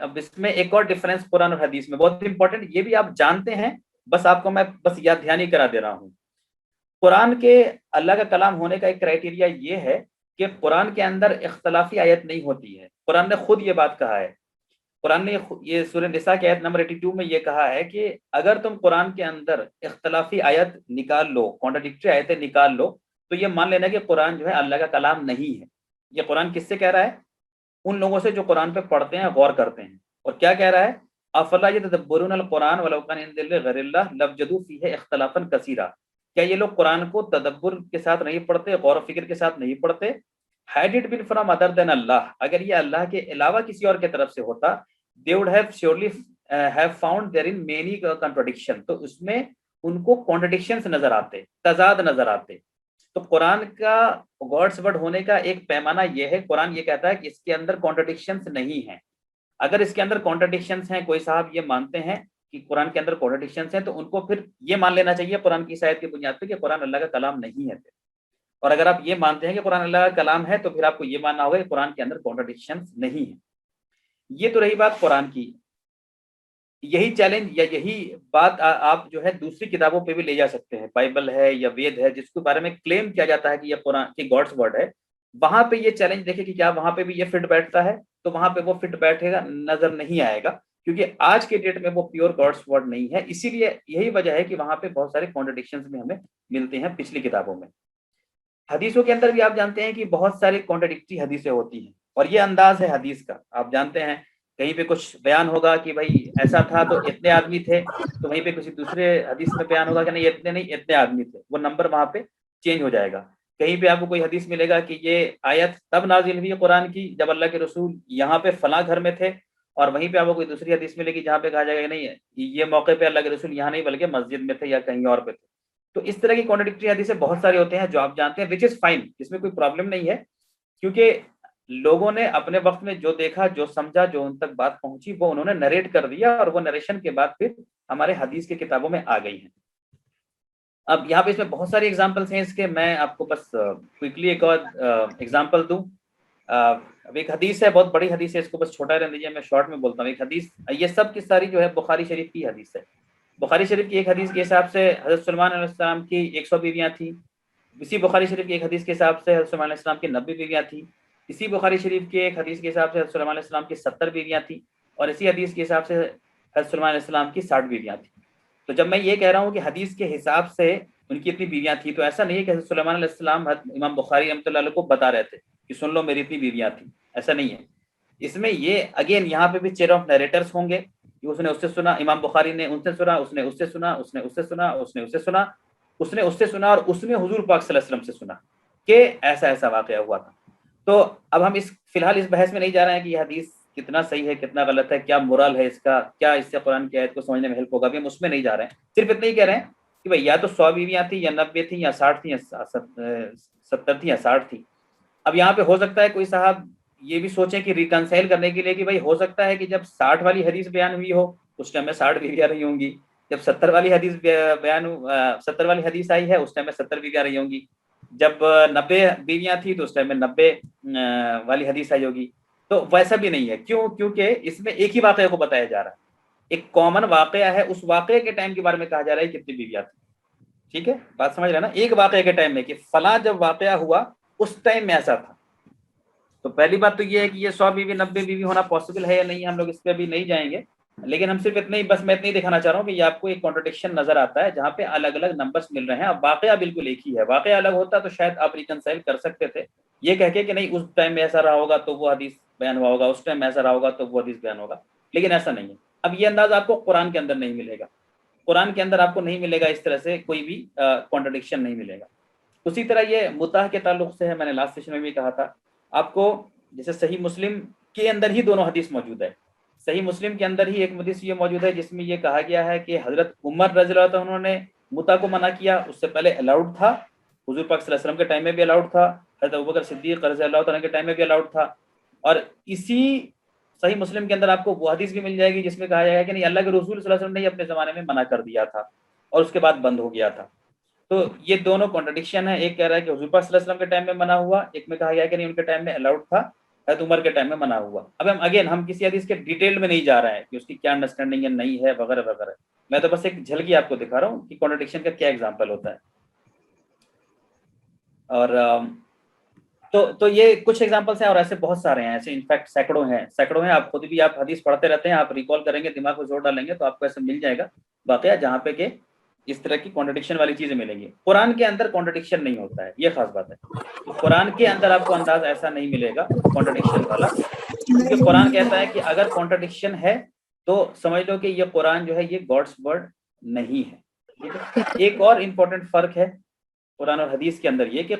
اب اس میں ایک اور ڈفرینس قرآن اور حدیث میں بہت امپورٹنٹ، یہ بھی آپ جانتے ہیں، بس آپ کو میں بس یاد دہانی کرا دے رہا ہوں۔ قرآن کے اللہ کا کلام ہونے کا ایک کرائٹیریا یہ ہے کہ قرآن کے اندر اختلافی آیت نہیں ہوتی ہے۔ قرآن نے خود یہ بات کہا ہے، قرآن نے یہ سورہ نساء کی آیت نمبر 82 میں یہ کہا ہے کہ اگر تم قرآن کے اندر اختلافی آیت نکال لو، کانٹراڈکٹری آیتیں نکال لو، تو یہ مان لینا کہ قرآن جو ہے اللہ کا کلام نہیں ہے۔ یہ قرآن کس سے کہہ رہا ہے؟ ان لوگوں سے جو قرآن پہ پڑھتے ہیں، غور کرتے ہیں۔ اور کیا کہہ رہا ہے؟ افلا یتدبرون القرآن ولو کان من عند غیر اللہ لوجدوا فیہ اختلافا کثیرا۔ کیا یہ لوگ قرآن کو تدبر کے ساتھ نہیں پڑھتے، غور و فکر کے ساتھ نہیں پڑھتے؟ had it been from other than اللہ، اگر یہ اللہ کے علاوہ کسی اور کی طرف سے ہوتا، they would have surely have found therein many contradiction، تو اس میں ان کو contradictions نظر آتے، تضاد نظر آتے۔ تو قرآن کا گاڈس ورڈ ہونے کا ایک پیمانہ یہ ہے، قرآن یہ کہتا ہے کہ اس کے اندر contradictions نہیں ہیں۔ اگر اس کے اندر contradictions ہیں، کوئی صاحب یہ مانتے ہیں کہ قرآن کے اندر contradictions ہیں، تو ان کو پھر یہ مان لینا چاہیے قرآن کی آیت کی بنیاد پہ کہ قرآن اللہ کا کلام نہیں ہے۔ اور اگر آپ یہ مانتے ہیں کہ قرآن اللہ کا کلام ہے، تو پھر آپ کو یہ ماننا ہوگا کہ قرآن کے اندر contradictions نہیں ہیں۔ یہ تو رہی بات قرآن کی۔ یہی چیلنج یا یہی بات آپ جو ہے دوسری کتابوں پہ بھی لے جا سکتے ہیں، بائبل ہے یا وید ہے، جس کے بارے میں کلیم کیا جاتا ہے کہ یہ قرآن کی گاڈس ورڈ ہے، وہاں پہ یہ چیلنج دیکھیں کہ کیا وہاں پہ بھی یہ فٹ بیٹھتا ہے؟ تو وہاں پہ وہ فٹ بیٹھے گا نظر نہیں آئے گا، کیونکہ آج کے ڈیٹ میں وہ پیور گاڈس ورڈ نہیں ہے۔ اسی لیے یہی وجہ ہے کہ وہاں پہ بہت سارے کانٹرڈکشنز بھی ہمیں ملتے ہیں پچھلی کتابوں میں۔ حدیثوں کے اندر بھی آپ جانتے ہیں کہ بہت ساری کانٹرڈکٹری حدیثیں ہوتی ہیں، اور یہ انداز ہے حدیث کا۔ آپ جانتے ہیں کہیں پہ کچھ بیان ہوگا کہ بھائی ایسا تھا تو اتنے آدمی تھے، تو وہیں پہ کسی دوسرے حدیث میں بیان ہوگا کہ نہیں اتنے نہیں، اتنے آدمی تھے، وہ نمبر وہاں پہ چینج ہو جائے گا۔ کہیں پہ آپ کو کوئی حدیث ملے گا کہ یہ آیت تب نازل ہوئی قرآن کی جب اللہ کے رسول یہاں پہ فلاں گھر میں تھے، اور وہیں پہ آپ کو کوئی دوسری حدیث ملے گی جہاں پہ کہا جائے گا کہ نہیں یہ موقع پہ اللہ کے رسول یہاں نہیں بلکہ مسجد میں تھے یا کہیں اور پہ تھے۔ تو اس طرح کی کانٹرڈکٹری حدیثیں بہت سارے ہوتے ہیں جو آپ جانتے ہیں، وچ از فائن، اس میں کوئی پرابلم نہیں ہے، کیونکہ لوگوں نے اپنے وقت میں جو دیکھا، جو سمجھا، جو ان تک بات پہنچی، وہ انہوں نے نریٹ کر دیا، اور وہ نریشن کے بعد پھر ہمارے حدیث کی کتابوں میں آ گئی ہیں۔ اب یہاں پہ اس میں بہت ساری ایگزامپلس ہیں اس کے، میں آپ کو بس کوئکلی ایک اور ایگزامپل دوں۔ اب ایک حدیث ہے، بہت بڑی حدیث ہے، اس کو بس چھوٹا رہنے دیجیے، میں شارٹ میں بولتا ہوں۔ ایک حدیث، یہ سب کی ساری جو ہے بخاری شریف کی حدیث ہے۔ بخاری شریف کی ایک حدیث کے حساب سے حضرت سلیمان علیہ السلام کی 100 بیویاں تھیں۔ اسی بخاری شریف کی ایک حدیث کے حساب سے حضرت سلیمان علیہ السلام کی 90 بیویاں تھیں۔ اسی بخاری شریف کے ایک حدیث کے حساب سے حضرت سلیمان علیہ السلام کی 70 بیویاں تھیں، اور اسی حدیث کے حساب سے حضرت سلیمان علیہ السلام کی 60 بیویاں تھیں۔ تو جب میں یہ کہہ رہا ہوں کہ حدیث کے حساب سے ان کی اتنی بیویاں تھیں، تو ایسا نہیں ہے کہ حضرت سلیمان علیہ السلام امام بخاری رحمۃ اللہ علیہ کو بتا رہے تھے کہ سن لو میری اتنی بیویاں تھیں، ایسا نہیں ہے۔ اس میں یہ اگین یہاں پہ بھی چیئر آف نیریٹرز ہوں گے کہ اس نے اس سے سنا، امام بخاری نے ان سے سنا، اس نے اس سے سنا، اس نے اس سے سنا، اس نے اس سے سنا، اس نے اس سے سنا، اور اس نے حضور پاک صلی اللہ علیہ وسلم سے سنا کہ ایسا ایسا واقعہ ہوا تھا۔ تو اب ہم فی الحال اس بحث میں نہیں جا رہے ہیں کہ یہ حدیث کتنا صحیح ہے، کتنا غلط ہے، کیا مرال ہے اس کا، کیا اس سے قرآن کی آیت کو سمجھنے میں ہیلپ ہوگا، بھی ہم اس میں نہیں جا رہے ہیں۔ صرف اتنا ہی کہہ رہے ہیں کہ بھائی یا تو 100 بیویاں تھیں یا 90 تھیں یا 60 تھیں یا 70 تھیں یا 60 تھیں۔ اب یہاں پہ ہو سکتا ہے کوئی صاحب یہ بھی سوچیں کہ ریکنسائل کرنے کے لیے کہ بھائی ہو سکتا ہے کہ جب 60 والی حدیث بیان ہوئی ہو اس ٹائم میں 60 بیویاں رہی ہوں گی، جب 70 والی حدیث 70 والی حدیث آئی ہے اس ٹائم میں 70 بیویاں رہی ہوں گی، جب 90 بیویاں تھیں تو اس ٹائم میں 90 والی حدیث آئی ہوگی۔ تو ویسا بھی نہیں ہے، کیوں؟ کیونکہ اس میں ایک ہی واقعے کو بتایا جا رہا ہے، ایک کامن واقعہ ہے، اس واقعے کے ٹائم کے بارے میں کہا جا رہا ہے کتنی بیویاں تھیں۔ ٹھیک ہے، بات سمجھ رہے ہیں نا؟ ایک واقعے کے ٹائم میں کہ فلاں جب واقعہ ہوا اس ٹائم میں ایسا تھا۔ تو پہلی بات تو یہ ہے کہ یہ 100 بیوی 90 بیوی ہونا پاسبل ہے یا نہیں، ہم لوگ اس پہ ابھی نہیں جائیں گے، لیکن ہم صرف اتنا ہی بس میں اتنا ہی دکھانا چاہ رہا ہوں کہ یہ آپ کو ایک کانٹرڈکشن نظر آتا ہے جہاں پہ الگ الگ نمبرز مل رہے ہیں۔ اب واقعہ بالکل ایک ہی ہے، واقعہ الگ ہوتا تو شاید آپ ریکنسائل کر سکتے تھے یہ کہہ کے کہ نہیں اس ٹائم میں ایسا رہا ہوگا تو وہ حدیث بیان ہوا ہوگا، اس ٹائم میں ایسا رہا ہوگا تو وہ حدیث بیان ہوگا، لیکن ایسا نہیں ہے۔ اب یہ انداز آپ کو قرآن کے اندر نہیں ملے گا، قرآن کے اندر آپ کو نہیں ملے گا، اس طرح سے کوئی بھی کانٹرڈکشن نہیں ملے گا۔ اسی طرح یہ متع کے تعلق سے ہے، میں نے لاسٹ سیشن میں بھی کہا تھا آپ کو، جیسے صحیح مسلم کے اندر ہی دونوں حدیث موجود ہے۔ صحیح مسلم کے اندر ہی ایک حدیث یہ موجود ہے جس میں یہ کہا گیا ہے کہ حضرت عمر رضی اللہ عنہ نے متع کو منع کیا، اس سے پہلے الاؤڈ تھا، حضور پاک صلی اللہ علیہ وسلم کے ٹائم میں بھی الاؤڈ تھا، حضرت ابوبکر صدیق رضی اللہ عنہ کے ٹائم میں بھی الاؤڈ تھا، اور اسی صحیح مسلم کے اندر آپ کو وہ حدیث بھی مل جائے گی جس میں کہا جائے گا کہ نہیں اللہ کے رسول صلی اللہ علیہ وسلم نے اپنے زمانے میں منع کر دیا تھا اور اس کے بعد بند ہو گیا تھا۔ تو یہ دونوں کانٹرڈکشن ہے، ایک کہہ رہا ہے کہ حضور پاک صلی اللہ علیہ وسلم کے ٹائم میں منع ہوا، ایک میں کہا گیا کہ نہیں ان کے ٹائم میں الاؤڈ تھا، حضرت عمر کے ٹائم میں منع ہوا. اب ہم کسی حدیث کے ڈیٹیل میں نہیں جا رہے ہیں کہ اس کی کیا انڈرسٹینڈنگ ہے نہیں ہے وغیرہ وغیرہ. میں تو بس ایک جھلکی آپ کو دکھا رہا ہوں کہ کانٹرڈکشن کا کیا ایگزامپل ہوتا ہے. اور تو یہ کچھ ایگزامپلس ہیں اور ایسے بہت سارے ہیں, ایسے انفیکٹ سینکڑوں ہیں. آپ خود بھی آپ حدیث پڑھتے رہتے ہیں, آپ ریکال کریں گے, دماغ کو زور ڈالیں گے تو آپ کو ایسے مل جائے گا واقعہ جہاں پہ کہ اس طرح کی کانٹرڈکشن والی چیزیں ملیں گی. قرآن کے اندر کانٹرڈکشن نہیں ہوتا ہے, یہ خاص بات ہے. قرآن کے اندر آپ کو انداز ایسا نہیں ملے گا کانٹرڈکشن والا, کیونکہ قرآن کہتا ہے کہ اگر کانٹرڈکشن ہے تو سمجھ لو کہ یہ قرآن جو ہے یہ گاڈس ورڈ نہیں ہے. ٹھیک ہے. ایک اور امپورٹنٹ فرق ہے قرآن اور حدیث کے اندر یہ کہ